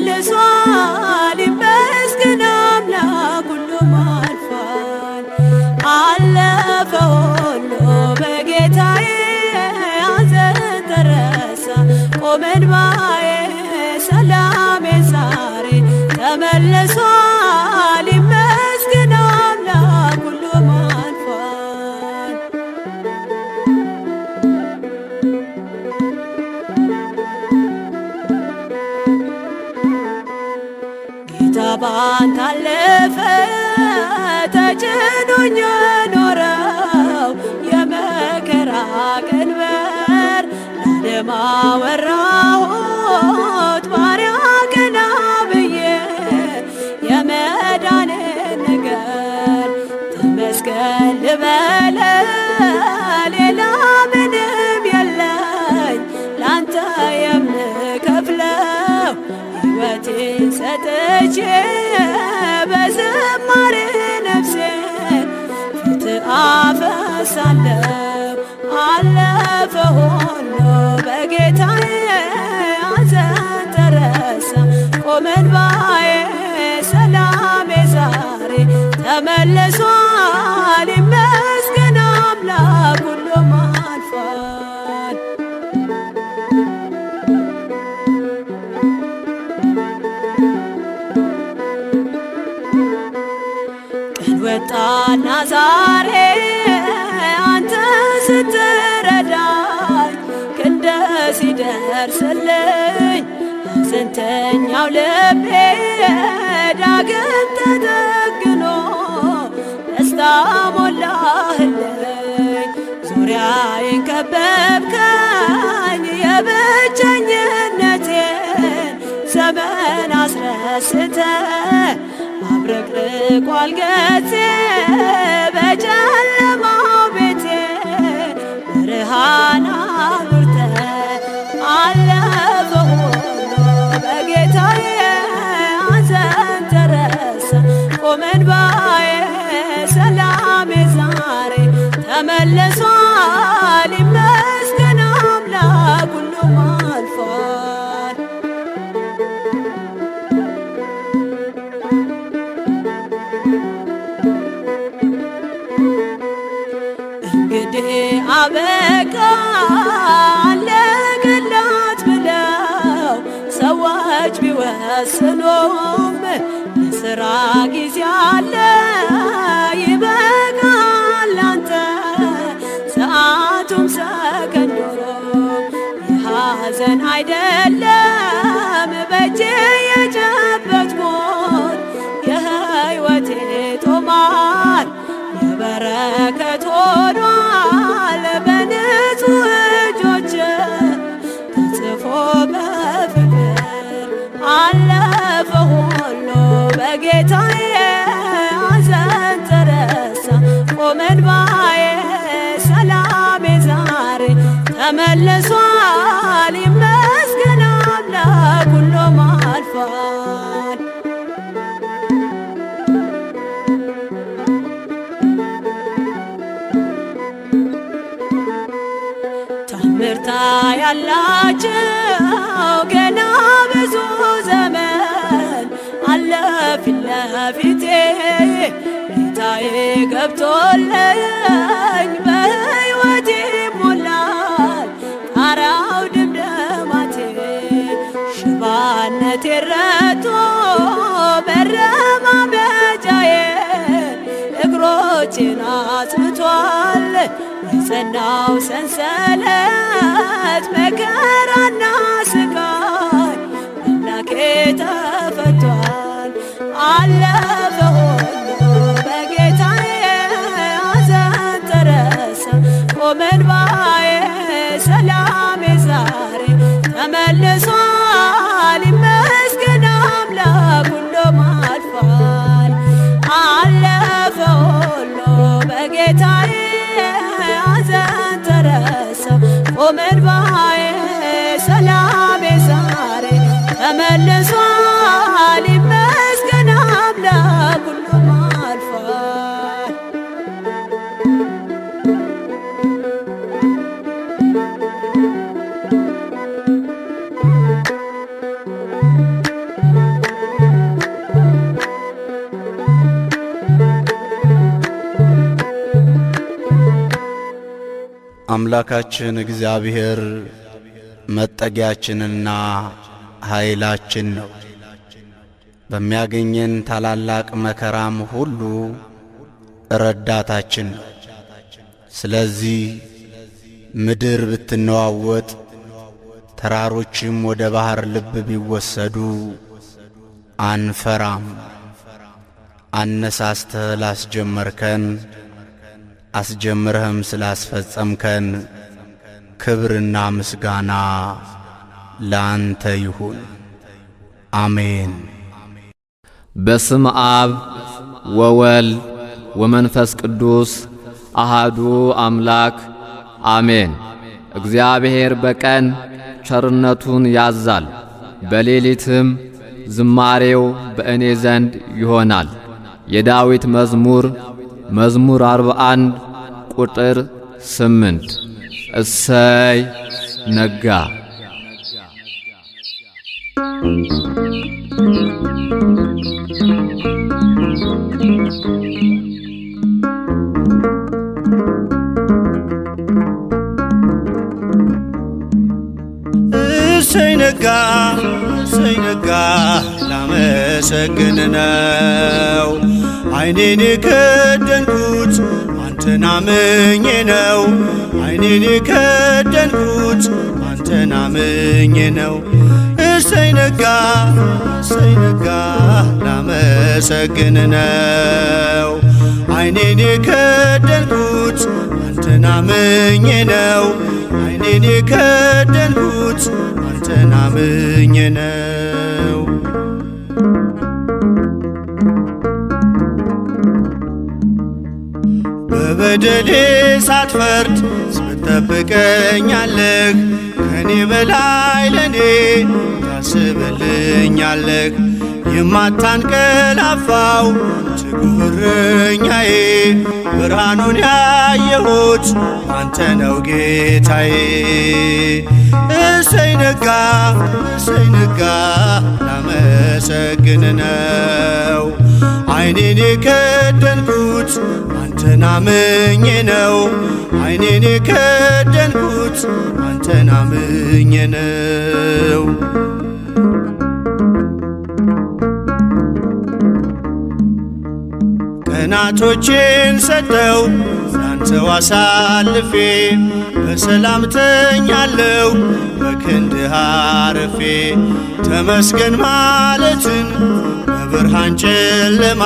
ተመልሷል ይመስገን አምላክ ሁሉም አልፏል። አለፈ ሁሉ በጌታዬ ሐዘን ተረሳ ቆመ እንባዬ ሰላሜ ዛሬ ተመልሷል ይመስገን አምላክ ሁሉም አልፏል። ጌታ ባንተ አለፈ ተጭኖኝ ኖረው የመከራ ቀንበር ለዓለም አወራሁት ባሪያ ቀና ብዬ የመዳንን ነገር ተመስገን ልበለ ሌላ ምንም የለኝ ላንተ የምከፍለው ሕይወቴን ሰጥቼ በዝማሬ ነፍሴን ፊትህ አፈሳለሁ። አለፈ ሁሉ በጌታዬ ሐዘን ተረሳ ቆመ እንባዬ ሰላሜ ዛሬ ተመልሷል ይመስገን አምላክ ሁሉም አልፏል። ቀን ወጣና ዛሬ አንተ ስትረዳኝ ክንደ ሲደርስልኝ ሐዘንተኛው ልቤ ዳግም ተጠግኖ ደስታ ሞላህልኝ። ዙሪያዬን ከበብከኝ የብቸኝነቴን ዘመን አስረስተ አብረቅርቋል ገጼ በጨለማው ቤቴ ብርሃን አብርተ አለፈ ሁሉ በጌታዬ ሐዘን ተረሳ ቆመ እንባዬ ሰላሜ ዛሬ ተመልሷል ይመስገን አምላክ ሁሉም አልፏል። እንግዲህ አበቃ አለቀላት ብለው ሰዎች ቢወስኑም ለሥራ ጊዜ አለ ይበቃል አንተ ሰዓቱም ሰከንዶም የሐዘን አይደለም በእጄ የጨበጥኩት የሕይወቴ ጦማር የበረከት ሆኗል በንጹህ እጆች ተጽፎ በፍቅር አለፈ ሁሉ በጌታዬ ሐዘን ተረሳ ቆመ እንባዬ ሰላሜ ዛሬ ተመልሷል ይመስገን አምላክ ሁሉም አልፏል። ታምርታ ያላቸው ገና ብዙ ዘመን አለ ፊት ለፊቴ ጌታዬ ገብቶልኝ በሕይወቴ ሞላል ጣራው ድምደማቴ ሽባነቴ ረቶ መረማመጃዬን እግሮቼን አጽንቷል የጸናው ሰንሰለት መከራና ስቃይ አምላኬ ተፈቷል። አለፈ ሁሉ በጌታዬ ሐዘን ተረሳ ቆመ እንባዬ ሰላሜ ዛሬ ተመልሷል ይመስገን አምላክ ሁሉም አልፏል። አለፈ ሁሉ በጌታዬ ሐዘን ተረሳ ቆመ እንባዬ ሰላሜ ዛሬ ተመልሷል ይመስገን አምላክ ሁሉም አልፏል። አምላካችን እግዚአብሔር መጠጊያችንና ኃይላችን ነው። በሚያገኘን ታላላቅ መከራም ሁሉ ረዳታችን ነው። ስለዚህ ምድር ብትነዋወጥ ተራሮችም ወደ ባህር ልብ ቢወሰዱ አንፈራም። አነሳስተህ ላስጀመርከን አስጀምረህም ስላስፈጸምከን ክብርና ምስጋና ላንተ ይሁን። አሜን። በስም አብ ወወልድ ወመንፈስ ቅዱስ አሃዱ አምላክ አሜን። እግዚአብሔር በቀን ቸርነቱን ያዛል፣ በሌሊትም ዝማሬው በእኔ ዘንድ ይሆናል። የዳዊት መዝሙር 41 ቁጥር 8 እሰይ ነጋ። እሰይ ነጋ እሰይ ነጋ ላመሰግን ነው። ዓይኔን የከደንኩት አንተን አምኜ ነው። ዓይኔን የከደንኩት አንተን አምኜ ነው። እሰይ ነጋ ላመሰግን ነው። ዓይኔን የከደንኩት አንተን አምኜ ነው። ዓይኔን የከደንኩት አንተን አምኜ ነው። በበደሌ ሳትፈርድ ስትጠብቀኛለህ፣ ከኔ በላይ ለኔ ታስብልኛለህ። የማታንቀላፋው ትጉህ እረኛዬ፣ ብርሃኑን ያየሁት አንተ ነው ጌታዬ። እሰይ ነጋ ላመሰግን ነው። ዓይኔን የከደንኩት አንተን አምኜ ነው። ዓይኔን የከደንኩት አንተን አምኜ ነው። ቀናቶቼን ሰጠው ላንተው አሳልፌ፣ በሰላም ተኛለሁ በክንድህ አርፌ። ተመስገን ማለትን በብርሃን ጨለማ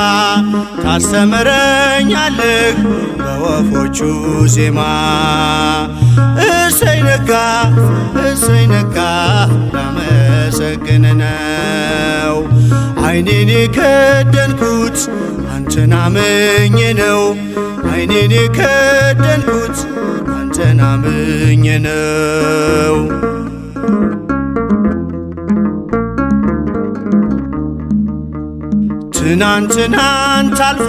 ታስተምረኛለህ በወፎቹ ዜማ። እሰይ ነጋ ላመሰግን ነው። ዓይኔን የከደንኩት አንተን አምኜ ነው። ዓይኔን የከደንኩት አንተን አምኜ ነው። ትናንትናን ታልፎ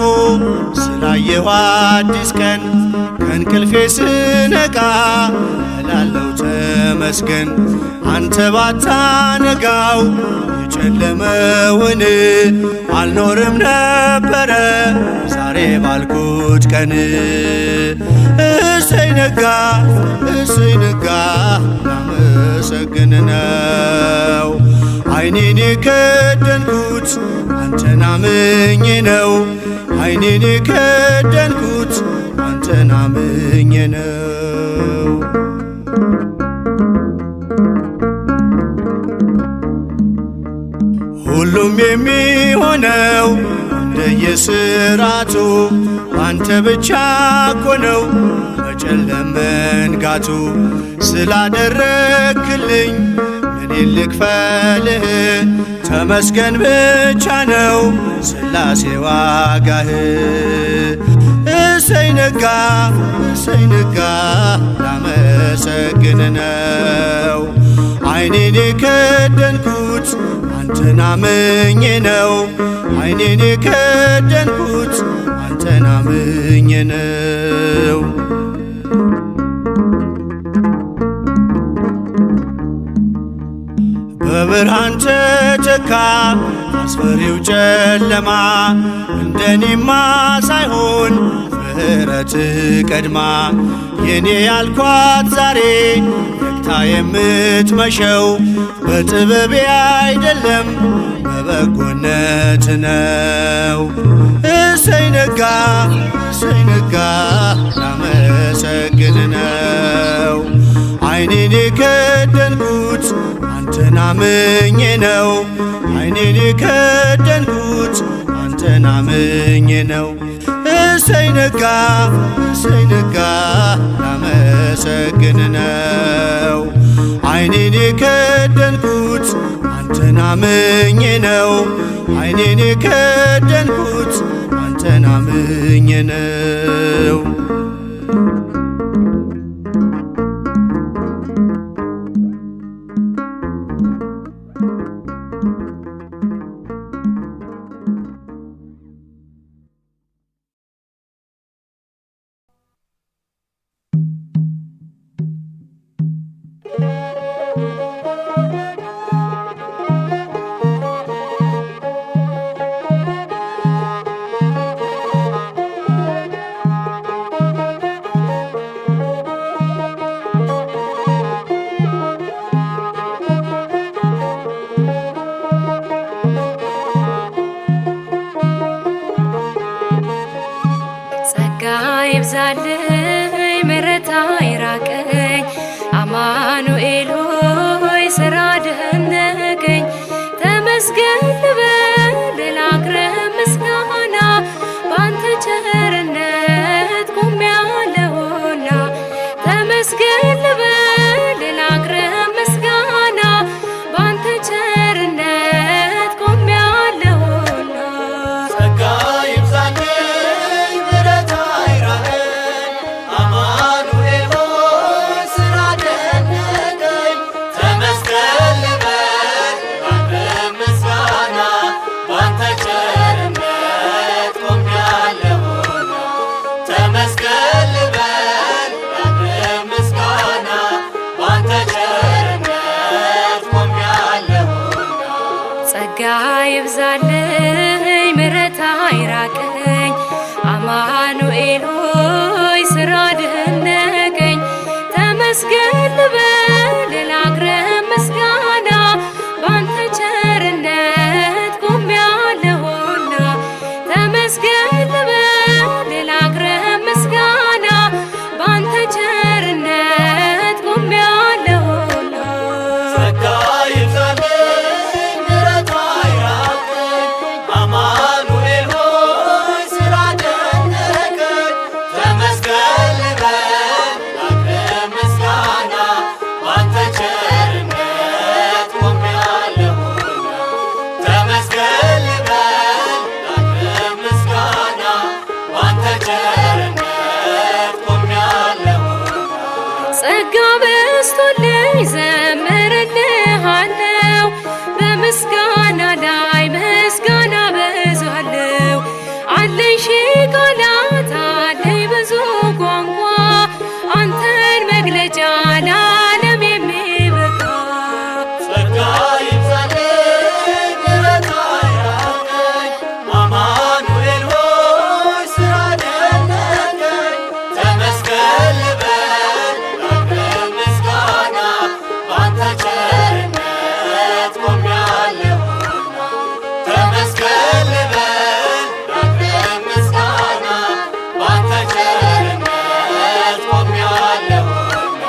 ስላየሁ አዲስ ቀን፣ ከእንቅልፌ ስነቃ እላለሁ ተመስገን። አንተ ባታነጋው የጨለመውን አልኖርም ነበረ ዛሬ ባልኩት ቀን። እሰይ ነጋ ላመሰግን ነው። ዓይኔን የከደንኩት አንተን አምኜ ነው። ዓይኔን የከደንኩት አንተን አምኜ ነው። ሁሉም የሚሆነው እንደየሥርዓቱ አንተ ብቻ እኮ ነው በጨለማ መንጋቱ። ስላደረግክልኝ ምኔን ልክፈልህ? ተመስገን ብቻ ነው ሥላሴ ዋጋህ። እሰይ ነጋ ላመሰግን ነው። ዓይኔን የከደንኩት አንተን አምኜ ነው። ዓይኔን የከደንኩት አንተን አምኜ ነው። በብርሃን ተተካ አስፈሪው ጨለማ፣ እንደኔማ ሳይሆን ምሕረት ቀድማ የኔ ያልኳት ዛሬ ነግታ የምትመሸው በጥበቤ አይደለም በበጎነት ነው። እሰይ ነጋ እሰይ ነጋ ላመሰግን ነው። ዓይኔን የከደንኩት አንተን አምኜ ነው። ዓይኔን የከደንኩት አንተን አምኜ ነው። እሰይ ነጋ ላመሰግን ነው። ዓይኔን የከደንኩት አንተን አምኜ ነው። ዓይኔን የከደንኩት አንተን አምኜ ነው። ይብዛልኝ ምሕረት አይራቀኝ አማኑኤል ሆይ ስራ ደነቀኝ። ተመስገን ልበል ላቅርብ ምስጋና ባንተ ቸርነት ቆሜያለሁና። ተመስገን ልበል ላቅርብ ምስጋና ባንተ ቸርነት ቆሜያለሁና። ጸጋ ይብዛልኝ ጸጋ ይብዛልኝ ምሕረት አይራቀኝ አማኑኤል ሆይ ስራ ደነቀኝ። ተመስገን ልበል ላቅርብ ምስጋና ባንተ ቸርነት ቆሜያለሁና። ተመስገን ልበል ላቅርብ ምስጋና ባንተ ቸርነት ቆሜያለሁና። ጸጋ ይብዛልኝ ጸጋ በዝቶልኝ ዘምርልሃለው በምስጋና ላይ ምስጋና በዛለው። አለኝ ሺህ ቃላት አለኝ ብዙ ቋንቋ አንተን መግለጫ ለዓለም የሚበቃ። ጸጋ ይብዛልኝ ምሕረት አይራቀኝ አማኑኤል ሆይ ስራ ደነቀኝ። ተመስገን ልበል ላቅርብ ምስጋና ባንተ ቸርነት ቆሜያለሁና። ተመስገን ልበል ላቅርብ ምስጋና ባንተ ቸርነት ቆሜያለሁና።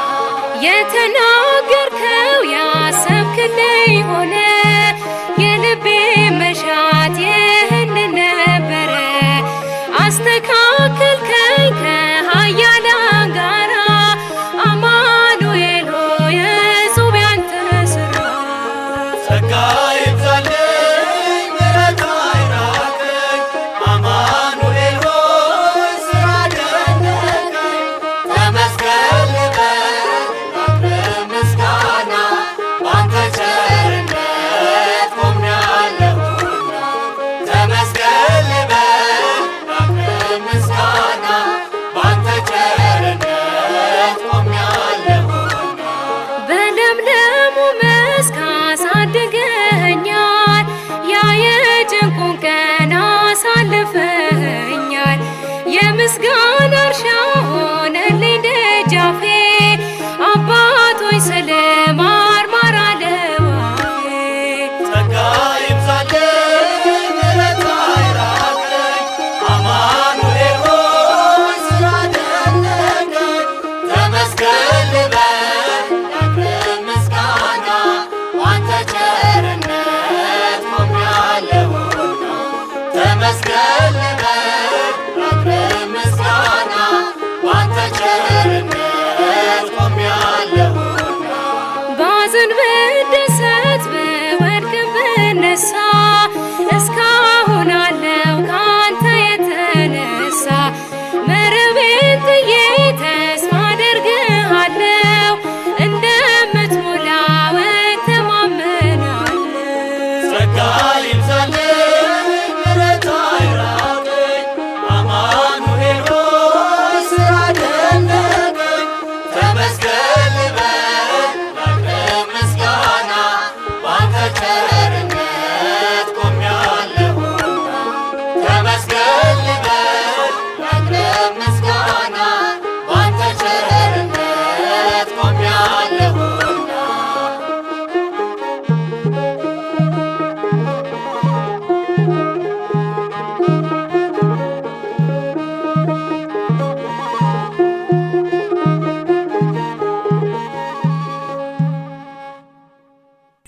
የተናገርከው ያሰብክልኝ ሆነ የልቤ መሻት ይህንን ነበረ። አስተካከልከኝ ከኃያላን ጋራ አማኑኤል ሆይ እጹብ ያንተ ሥራ። ጸጋ ይብዛልኝ ምሕረት አይራቀኝ አማኑኤል ሆይ ስራ ደነቀኝ። ተመስገን ልበል ላቅርብ ምስጋና ባንተ ቸርነት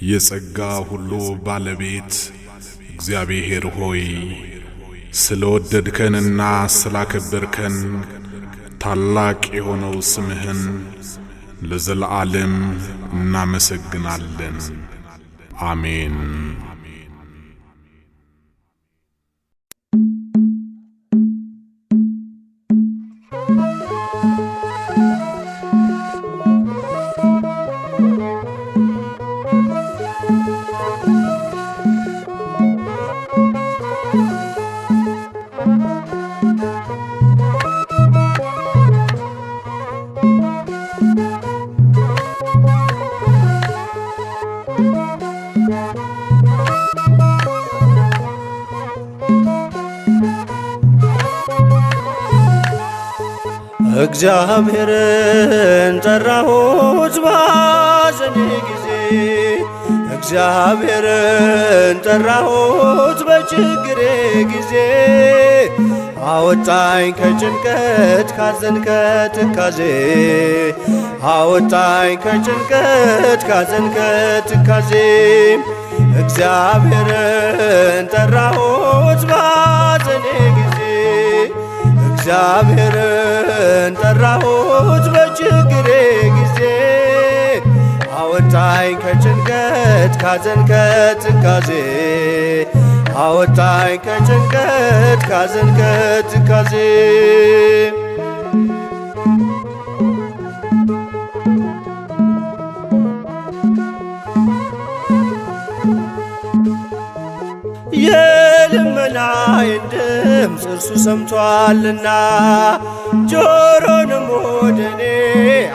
የጸጋ ሁሉ ባለቤት እግዚአብሔር ሆይ ስለወደድከንና ስላከበርከን ታላቅ የሆነው ስምህን ለዘላለም እናመሰግናለን። አሜን። እግዚአብሔርን ጠራሁት ባዘኔ ጊዜ እግዚአብሔርን ጠራሁት በችግሬ ጊዜ አወጣኝ ከጭንቀት ካዘን ከትካዜ አወጣኝ ከጭንቀት ካዘን ከትካዜ እግዚአብሔርን ጠራሁት ባዘኔ ጊዜ እግዚአብሔርን ጠራሁት በችግሬ ጊዜ አወጣኝ ከጭንቀት ካዘን ከትካዜ አወጣኝ ከጭንቀት ካዘን ከትካዜ የልመናዬን ድምፅ እርሱ ሰምቶአልና ጆሮንም ወደኔ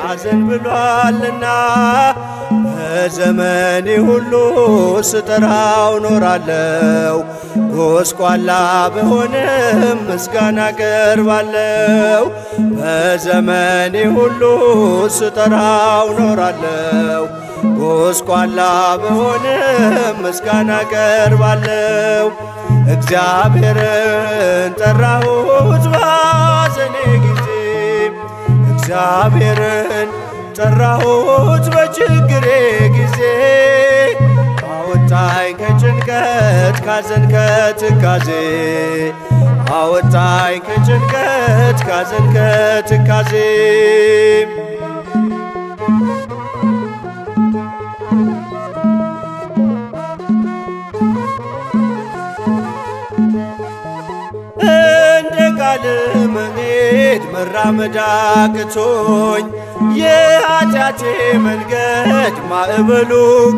አዘንብሎአልና በዘመኔ ሁሉ ስጠራው ኖራለው ጎስቋላ ብሆንም ምስጋና ቀርባለው በዘመኔ ሁሉ ስጠራው ኖራለው ጎስቋላ ብሆንም ምስጋና ቀርባለው እግዚአብሔርን ጠራሁት ባዘኔ ጊዜ እግዚአብሔርን ጠራሁት በችግሬ ጊዜ አወጣኝ ከጭንቀት ካዘን ከትካዜ አወጣኝ ከጭንቀት ካዘን ከትካዜ እንደ ቃል መሄድ መራመድ አቅቶኝ የኃጢአቴ መንገድ ማዕበሉ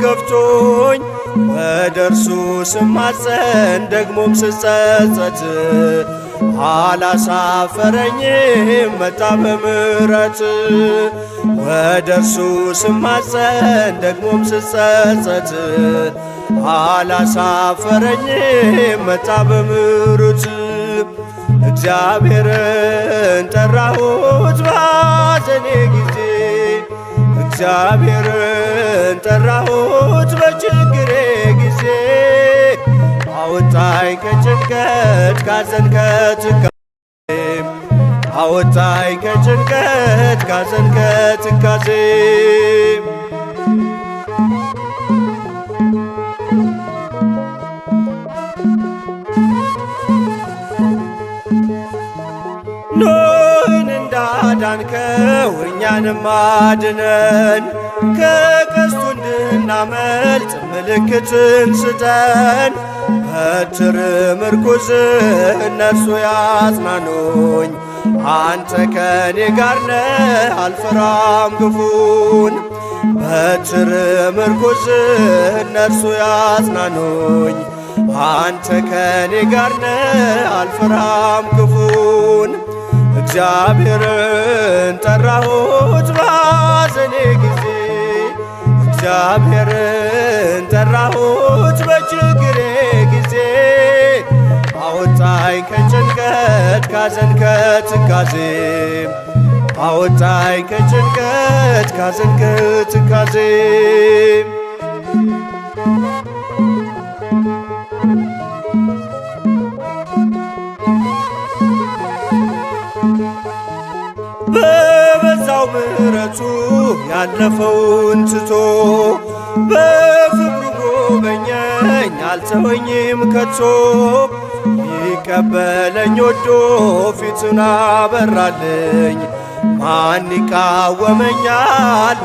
ገፍቶኝ ወደ እርሱ ስማጸን ደግሞም ስጸጸት አላሳፈረኝም መጣ በምሕረት ወደ እርሱ ስማጸን ደግሞም ስጸጸት አላሳፈረኝም መጣ በምሕረት እግዚአብሔርን ጠራሁት ባዘኔ ጊዜ እግዚአብሔርን ጠራሁት በችግሬ ጊዜ አወጣኝ ከጭንቀት ካዘን ከትካዜ አወጣኝ ከጭንቀት ካዘን ከትካዜ ኖህን እንዳዳንከው እኛንም አድነን ከቀስቱ እንድናመልጥ ምልክትን ስጠን በትር ምርኩዝ እነርሱ ያጽናኑኝ አንተ ከኔ ጋር ነህ አልፈራም ክፉን በትር ምርኩዝ እነርሱ ያጽናኑኝ አንተ ከኔ ጋር ነህ አልፈራም ክፉን እግዚአብሔርን ጠራሁት ባዘኔ ጊዜ እግዚአብሔርን ጠራሁት በችግሬ ጊዜ አወጣኝ ከጭንቀት ካዘን ከትካዜ አወጣኝ ከጭንቀት ካዘን ከትካዜ በበዛው ምሕረቱ ያለፈውን ትቶ በፍቅሩ አልተወኝም ከቶ ሊቀበለኝ ወዶ ፊቱን አበራልኝ። ማን ይቃወመኛል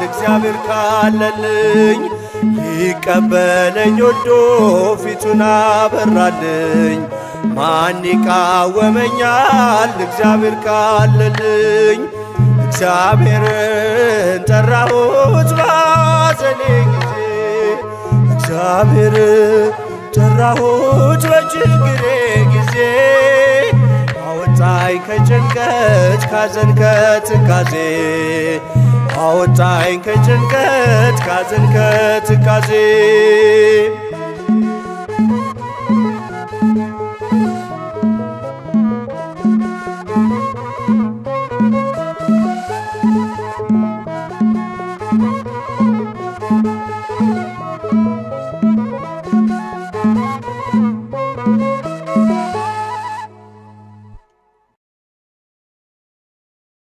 እግዚአብሔር ካለልኝ? ሊቀበለኝ ወዶ ፊቱን አበራልኝ። ማን ይቃወመኛል እግዚአብሔር ካለልኝ? እግዚአብሔርን ጠራሁት ባዘኔ ጊዜ እግዚአብሔርን ጠራሁት በችግሬ ጊዜ አወጣኝ ከጭንቀት ካዘን ከትካዜ አወጣኝ ከጭንቀት ካዘን ከትካዜ